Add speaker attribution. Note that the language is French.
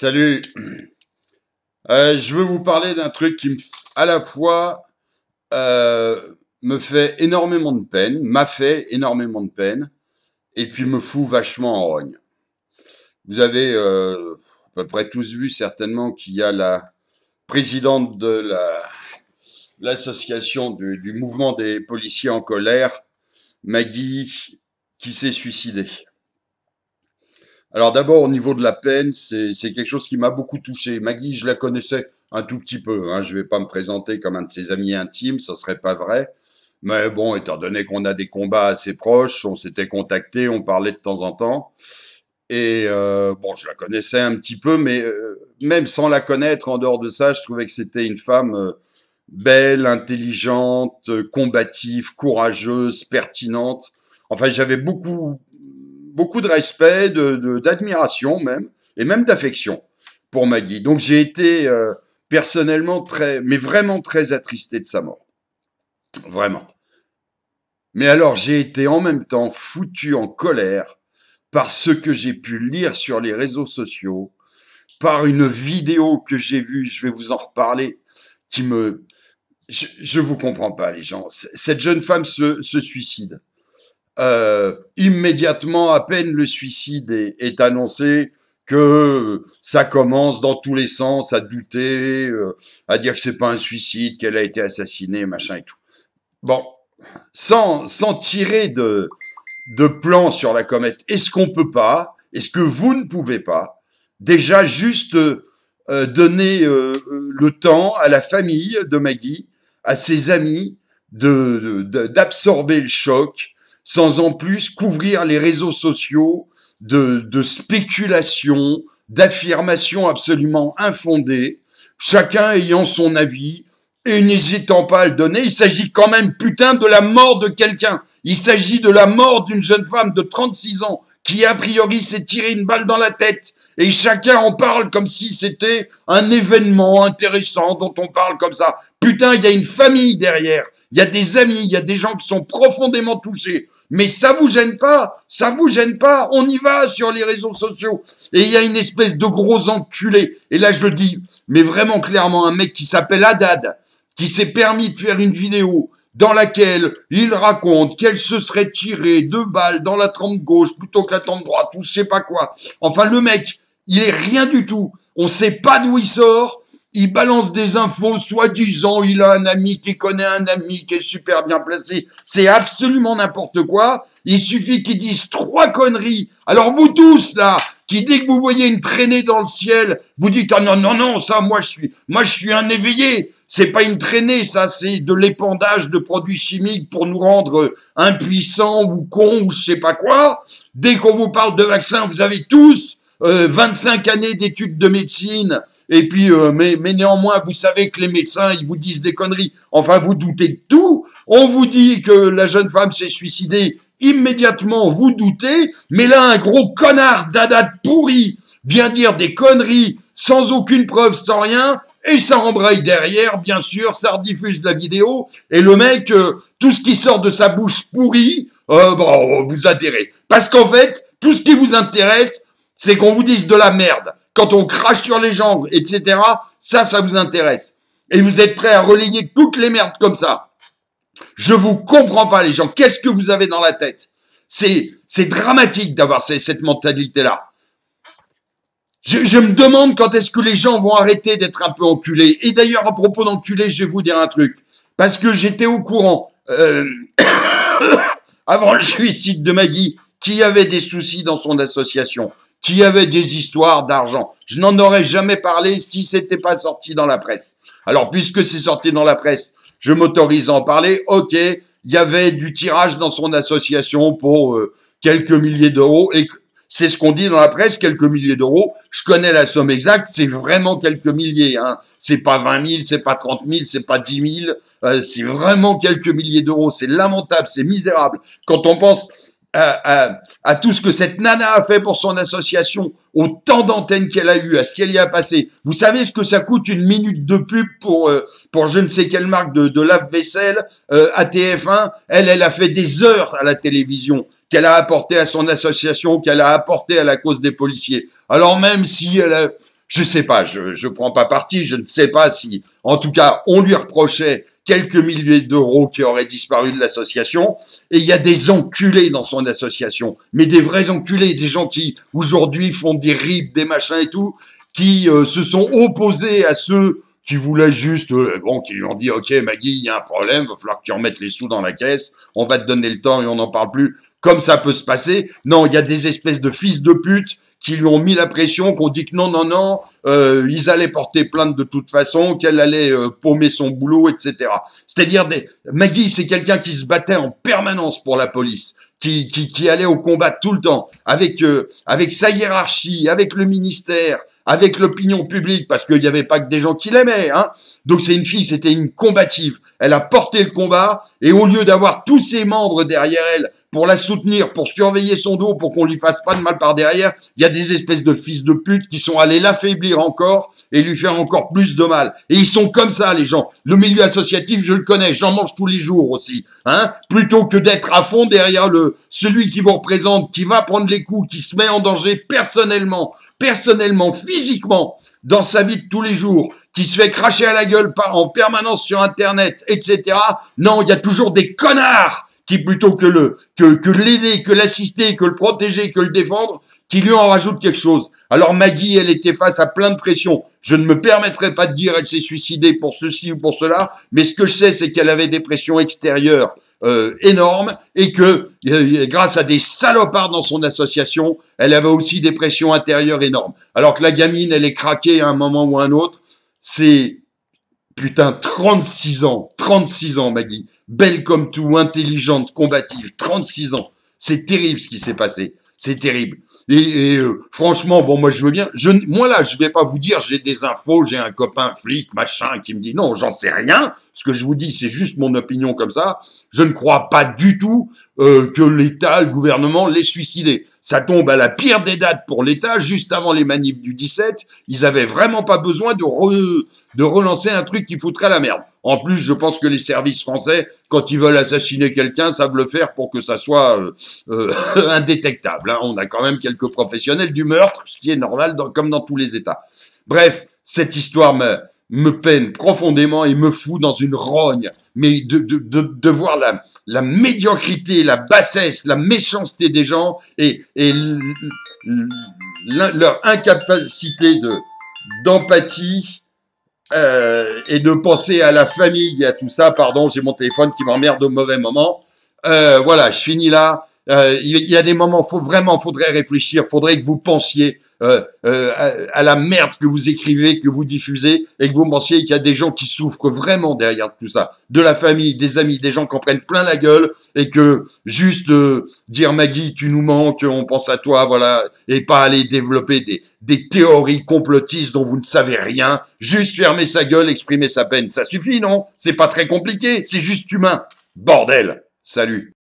Speaker 1: Salut. Je veux vous parler d'un truc qui à la fois me fait énormément de peine, m'a fait énormément de peine, et puis me fout vachement en rogne. Vous avez à peu près tous vu certainement qu'il y a la présidente de l'association du mouvement des policiers en colère, Maggie, qui s'est suicidée. Alors d'abord, au niveau de la peine, c'est quelque chose qui m'a beaucoup touché. Maggie, je la connaissais un tout petit peu, hein. Je vais pas me présenter comme un de ses amis intimes, ça serait pas vrai. Mais bon, étant donné qu'on a des combats assez proches, on s'était contactés, on parlait de temps en temps. Et bon, je la connaissais un petit peu, mais même sans la connaître, en dehors de ça, je trouvais que c'était une femme belle, intelligente, combative, courageuse, pertinente. Enfin, j'avais beaucoup de respect, d'admiration même, et même d'affection pour Maggie. Donc j'ai été personnellement mais vraiment très attristé de sa mort. Vraiment. Mais alors j'ai été en même temps foutu en colère par ce que j'ai pu lire sur les réseaux sociaux, par une vidéo que j'ai vue, je vais vous en reparler, qui me... Je vous comprends pas les gens. Cette jeune femme se suicide. Immédiatement, à peine le suicide est annoncé, que ça commence dans tous les sens à douter, à dire que c'est pas un suicide, qu'elle a été assassinée, machin et tout. Bon, sans tirer de plan sur la comète, est-ce qu'on peut pas, est-ce que vous ne pouvez pas, déjà juste donner le temps à la famille de Maggie, à ses amis, d'absorber le choc, sans en plus couvrir les réseaux sociaux de spéculations, d'affirmations absolument infondées, chacun ayant son avis et n'hésitant pas à le donner. Il s'agit quand même, putain, de la mort de quelqu'un. Il s'agit de la mort d'une jeune femme de 36 ans qui, a priori, s'est tiré une balle dans la tête. Et chacun en parle comme si c'était un événement intéressant dont on parle comme ça. Putain, il y a une famille derrière. Il y a des amis, il y a des gens qui sont profondément touchés. Mais ça vous gêne pas, on y va sur les réseaux sociaux. Et il y a une espèce de gros enculé, et là je le dis, mais vraiment clairement, un mec qui s'appelle Haddad, qui s'est permis de faire une vidéo dans laquelle il raconte qu'elle se serait tirée 2 balles dans la tempe gauche plutôt que la tempe droite, ou je sais pas quoi. Enfin, le mec, il est rien du tout. On sait pas d'où il sort. Il balance des infos, soi-disant, il a un ami qui connaît un ami qui est super bien placé. C'est absolument n'importe quoi. Il suffit qu'ils disent 3 conneries. Alors vous tous, là, qui dès que vous voyez une traînée dans le ciel, vous dites, ah non, non, non, ça, moi, je suis un éveillé. C'est pas une traînée, ça, c'est de l'épandage de produits chimiques pour nous rendre impuissants ou cons ou je sais pas quoi. Dès qu'on vous parle de vaccins, vous avez tous 25 années d'études de médecine. Et puis, mais néanmoins, vous savez que les médecins, ils vous disent des conneries. Enfin, vous doutez de tout. On vous dit que la jeune femme s'est suicidée. Immédiatement, vous doutez. Mais là, un gros connard d'Haddad pourri vient dire des conneries sans aucune preuve, sans rien. Et ça embraye derrière, bien sûr, ça rediffuse la vidéo. Et le mec, tout ce qui sort de sa bouche pourrie, bon, vous adhérez. Parce qu'en fait, tout ce qui vous intéresse, c'est qu'on vous dise de la merde. Quand on crache sur les gens, etc., ça vous intéresse. Et vous êtes prêts à relayer toutes les merdes comme ça. Je vous comprends pas, les gens. Qu'est-ce que vous avez dans la tête? C'est dramatique d'avoir cette mentalité-là. Je me demande quand est-ce que les gens vont arrêter d'être un peu enculés. Et d'ailleurs, à propos d'enculés, je vais vous dire un truc. Parce que j'étais au courant, avant le suicide de Maggie, qu'il y avait des soucis dans son association, qui avait des histoires d'argent. Je n'en aurais jamais parlé si c'était pas sorti dans la presse. Alors, puisque c'est sorti dans la presse, je m'autorise à en parler. Ok, il y avait du tirage dans son association pour quelques milliers d'euros. Et c'est ce qu'on dit dans la presse, quelques milliers d'euros. Je connais la somme exacte, c'est vraiment quelques milliers. Hein. C'est pas 20 000, c'est pas 30 000, c'est pas 10 000. C'est vraiment quelques milliers d'euros. C'est lamentable, c'est misérable. Quand on pense à tout ce que cette nana a fait pour son association, au temps d'antenne qu'elle a eu, à ce qu'elle y a passé. Vous savez ce que ça coûte une minute de pub pour je ne sais quelle marque de lave-vaisselle à TF1? Elle a fait des heures à la télévision qu'elle a apporté à son association, qu'elle a apporté à la cause des policiers. Alors même si elle a, Je sais pas, je prends pas parti, je ne sais pas si, en tout cas, on lui reprochait quelques milliers d'euros qui auraient disparu de l'association, et il y a des enculés dans son association, mais des vrais enculés, des gens qui, aujourd'hui, font des rips, des machins et tout, qui se sont opposés à ceux qui voulaient juste, qui lui ont dit, ok Maggie, il y a un problème, va falloir que tu remettes les sous dans la caisse, on va te donner le temps et on n'en parle plus, comme ça peut se passer. Non, il y a des espèces de fils de pute qui lui ont mis la pression, qu'on dit que non, ils allaient porter plainte de toute façon, qu'elle allait paumer son boulot, etc. C'est-à-dire, Maggie, c'est quelqu'un qui se battait en permanence pour la police, qui allait au combat tout le temps, avec sa hiérarchie, avec le ministère, avec l'opinion publique, parce qu'il n'y avait pas que des gens qui l'aimaient, hein. Donc c'est une fille, c'était une combative. Elle a porté le combat, et au lieu d'avoir tous ses membres derrière elle pour la soutenir, pour surveiller son dos, pour qu'on lui fasse pas de mal par derrière, il y a des espèces de fils de pute qui sont allés l'affaiblir encore et lui faire encore plus de mal. Et ils sont comme ça, les gens. Le milieu associatif, je le connais, j'en mange tous les jours aussi, hein. Plutôt que d'être à fond derrière celui qui vous représente, qui va prendre les coups, qui se met en danger personnellement, physiquement, dans sa vie de tous les jours, qui se fait cracher à la gueule en permanence sur Internet, etc. Non, il y a toujours des connards qui, plutôt que l'aider, que l'assister, que le protéger, que le défendre, qui lui en rajoutent quelque chose. Alors Maggie, elle était face à plein de pression. Je ne me permettrai pas de dire elle s'est suicidée pour ceci ou pour cela, mais ce que je sais, c'est qu'elle avait des pressions extérieures énorme, et que grâce à des salopards dans son association, elle avait aussi des pressions intérieures énormes. Alors que la gamine, elle est craquée à un moment ou à un autre. C'est, putain, 36 ans, Maggie. Belle comme tout, intelligente, combative, 36 ans. C'est terrible ce qui s'est passé. C'est terrible. Et franchement, bon, moi, je veux bien. Moi, là, je vais pas vous dire, j'ai des infos, j'ai un copain flic, machin, qui me dit non, j'en sais rien. Ce que je vous dis, c'est juste mon opinion comme ça. Je ne crois pas du tout que l'État, le gouvernement, l'ait suicidé. Ça tombe à la pire des dates pour l'État, juste avant les manifs du 17. Ils avaient vraiment pas besoin de relancer un truc qui foutrait la merde. En plus, je pense que les services français, quand ils veulent assassiner quelqu'un, savent le faire pour que ça soit indétectable, hein. On a quand même quelques professionnels du meurtre, ce qui est normal comme dans tous les États. Bref, cette histoire me peine profondément et me fout dans une rogne. Mais de voir la médiocrité, la bassesse, la méchanceté des gens et leur incapacité d'empathie, et de penser à la famille et à tout ça. Pardon, j'ai mon téléphone qui m'emmerde au mauvais moment. Voilà, je finis là. Il y a des moments, faudrait réfléchir, faudrait que vous pensiez à la merde que vous écrivez, que vous diffusez, et que vous pensiez qu'il y a des gens qui souffrent vraiment derrière tout ça. De la famille, des amis, des gens qui en prennent plein la gueule, et que juste dire Maggie, tu nous manques, on pense à toi, voilà, et pas aller développer des théories complotistes dont vous ne savez rien, juste fermer sa gueule, exprimer sa peine. Ça suffit, non? C'est pas très compliqué, c'est juste humain. Bordel! Salut!